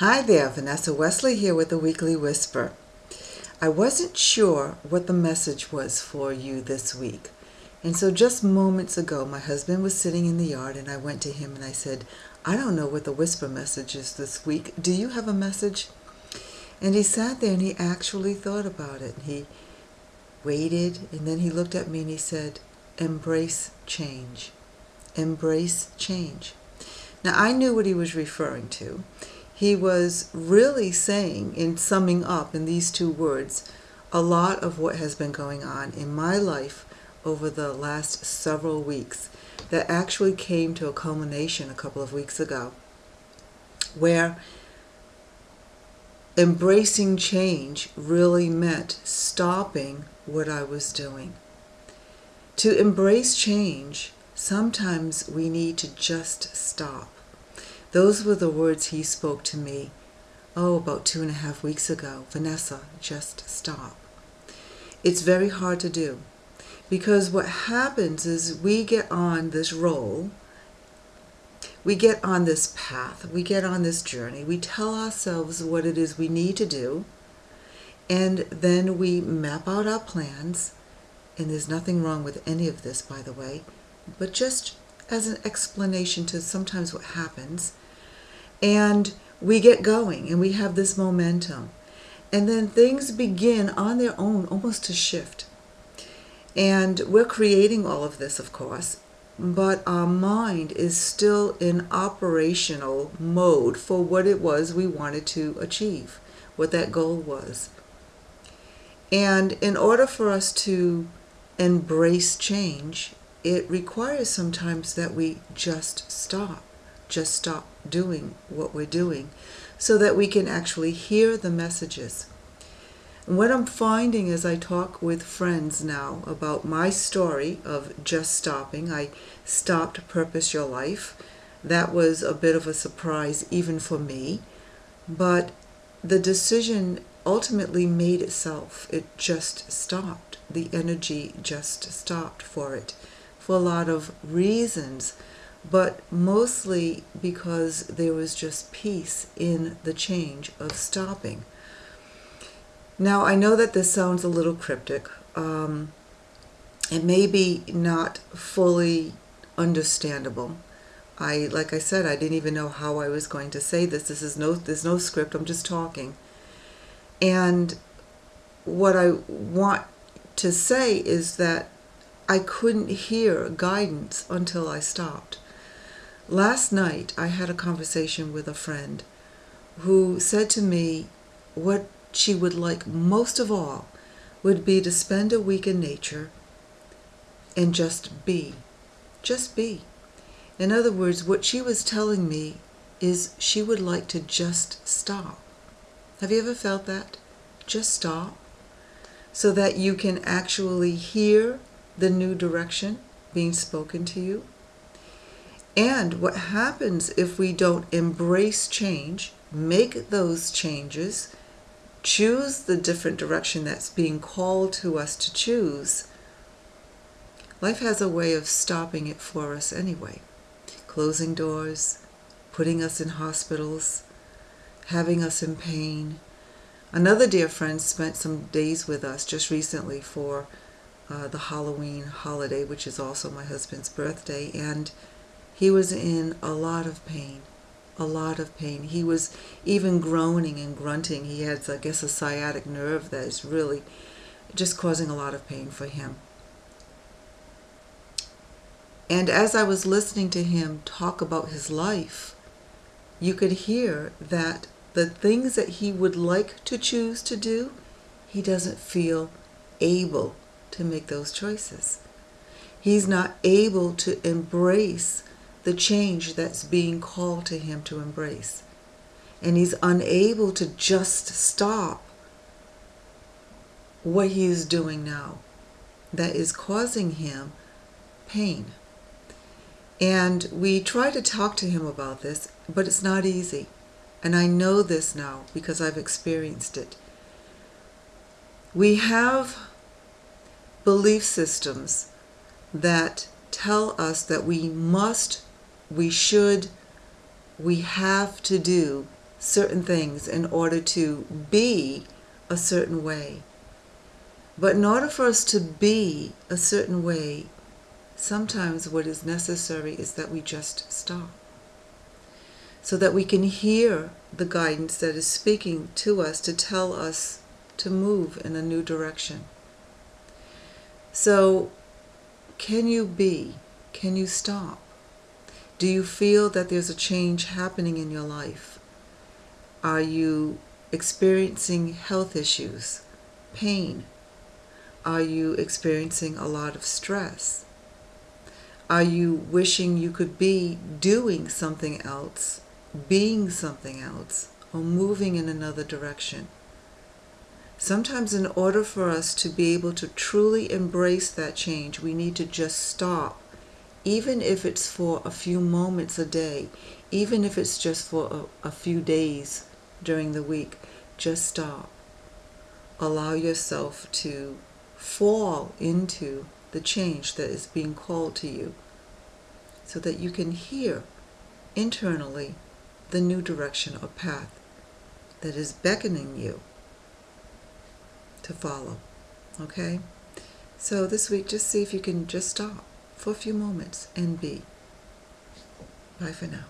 Hi there, Vanessa Wesley here with the Weekly Whisper. I wasn't sure what the message was for you this week. And so just moments ago, my husband was sitting in the yard and I went to him and I said, I don't know what the whisper message is this week. Do you have a message? And he sat there and he actually thought about it. He waited and then he looked at me and he said, embrace change. Embrace change. Now I knew what he was referring to. He was really saying, in summing up in these two words, a lot of what has been going on in my life over the last several weeks that actually came to a culmination a couple of weeks ago, where embracing change really meant stopping what I was doing. To embrace change, sometimes we need to just stop. Those were the words he spoke to me, about 2.5 weeks ago. Vanessa, just stop. It's very hard to do because what happens is we get on this roll, we get on this path, we get on this journey, we tell ourselves what it is we need to do, and then we map out our plans, and there's nothing wrong with any of this, by the way, but just as an explanation to sometimes what happens. And we get going and we have this momentum. And then things begin on their own almost to shift. And we're creating all of this, of course, but our mind is still in operational mode for what it was we wanted to achieve, what that goal was. And in order for us to embrace change, it requires sometimes that we just stop doing what we're doing so that we can actually hear the messages. And what I'm finding as I talk with friends now about my story of just stopping, I stopped Purpose Your Life. That was a bit of a surprise even for me, but the decision ultimately made itself. It just stopped. The energy just stopped for it, for a lot of reasons, but mostly because there was just peace in the change of stopping. Now, I know that this sounds a little cryptic. It may be not fully understandable. Like I said, I didn't even know how I was going to say this. There's no script. I'm just talking. And what I want to say is that I couldn't hear guidance until I stopped. Last night, I had a conversation with a friend who said to me what she would like most of all would be to spend a week in nature and just be. Just be. In other words, what she was telling me is she would like to just stop. Have you ever felt that? Just stop so that you can actually hear the new direction being spoken to you. And what happens if we don't embrace change, make those changes, choose the different direction that's being called to us to choose, life has a way of stopping it for us anyway. Closing doors, putting us in hospitals, having us in pain. Another dear friend spent some days with us just recently for the Halloween holiday, which is also my husband's birthday, and he was in a lot of pain, a lot of pain. He was even groaning and grunting. He had, I guess, a sciatic nerve that is really just causing a lot of pain for him. And as I was listening to him talk about his life, you could hear that the things that he would like to choose to do, he doesn't feel able to make those choices. He's not able to embrace the change that's being called to him to embrace. And he's unable to just stop what he is doing now that is causing him pain. And we try to talk to him about this, but it's not easy. And I know this now because I've experienced it. We have belief systems that tell us that we must, we should, we have to do certain things in order to be a certain way. But in order for us to be a certain way, sometimes what is necessary is that we just stop, so that we can hear the guidance that is speaking to us to tell us to move in a new direction. So, can you be? Can you stop? Do you feel that there's a change happening in your life? Are you experiencing health issues, pain? Are you experiencing a lot of stress? Are you wishing you could be doing something else, being something else, or moving in another direction? Sometimes in order for us to be able to truly embrace that change, we need to just stop, even if it's for a few moments a day, even if it's just for a few days during the week. Just stop. Allow yourself to fall into the change that is being called to you, so that you can hear internally the new direction or path that is beckoning you to follow. Okay? So this week, just see if you can just stop for a few moments and be. Bye for now.